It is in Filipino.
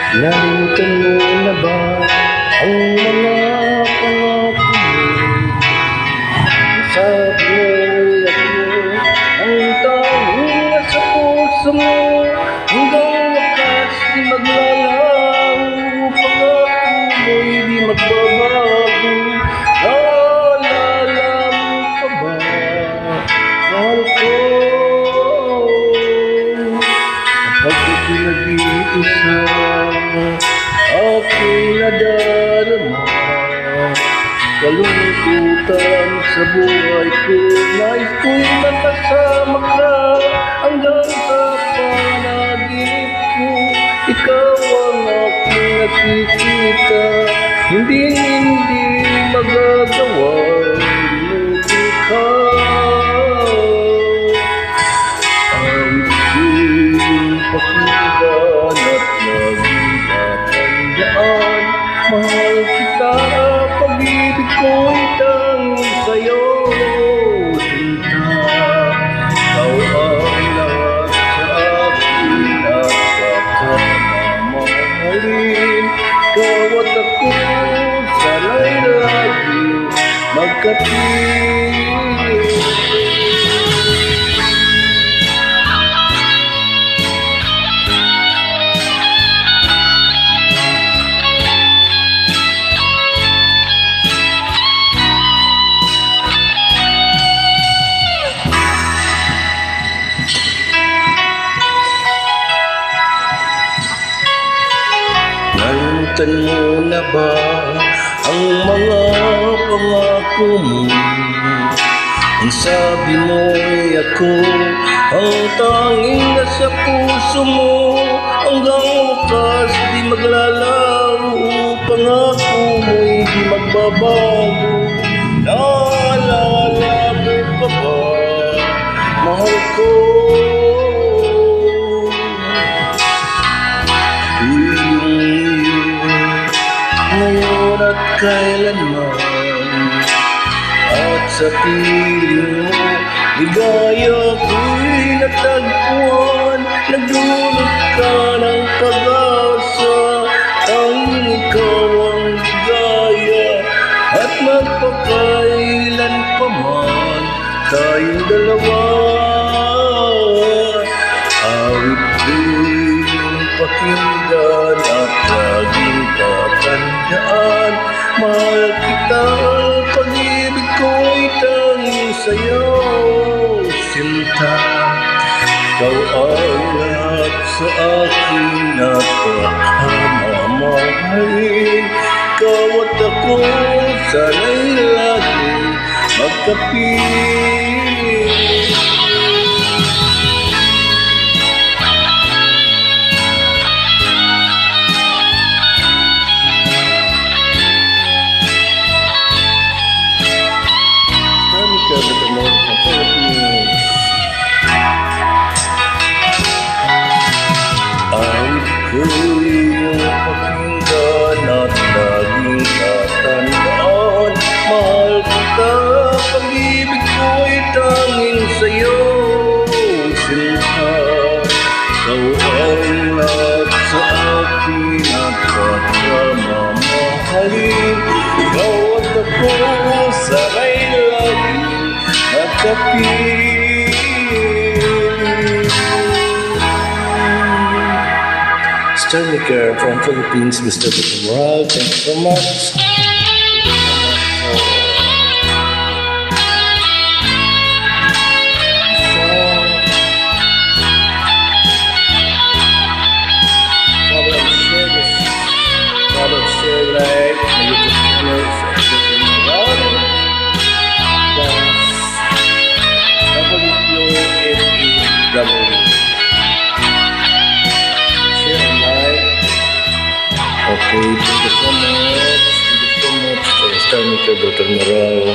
Nalimutan mo na ba ang mga pangako mo? Sabi mo ako ang tanging nasa puso mo. Hanggang wakas di maglalaho, pangako mo'y di magbabago. Naalala mo pa ba, mahal ko? Kapag pinag-iisa aking nadarama, kalungkutan sa buhay ko. Nais ko'y makasama ka hanggang sa panaginip ko. Ikaw ang aking nakikita, hindi magagawa inuwi ka. Awit ko'y pakinggan at naging tatandaan. Mahal kita, pag-ibig ko'y tanging sa'yo. Sinta, ikaw ang lahat sa akin at pagkamamahalin. Ikaw at ako, sana'y lagi magkapit. Nalimutan mo na ba ang mga pangako mo? Ang sabi mo'y ako ang tanging nasa puso mo. Hanggang wakas di maglalaho, pangako mo'y di magbabago. Naalala mo pa ba, mahal ko? Ngayon at kailanman, at sa piling mo, ligaya ko'y natagpuan. Nagdulot ka ng pag-asa, tanging ikaw ang ligaya. At magpakailan pa man tayong dalawa. Awit ko'y pakinggan at laging tatandaan. Mahal kita, pag-ibig ko'y tanging sa'yo. Sinta, ikaw ang lahat sa akin at pagkamamahalin. Ikaw at ako, sana'y lagi magkapit. Ko'y pakinggan at laging tatandaan. Mahal kita, pag-ibig ko'y tanging sa'yo. Sinta, ikaw ang lahat sa akin at pagkamamahalin. Ikaw at ako, sana'y lagi magkapit. Sterniker from Philippines, Mr. Butterworld. Thank you so much. Share like my YouTube channels and okay, thank you so much. Sterniker, Dr. Moral.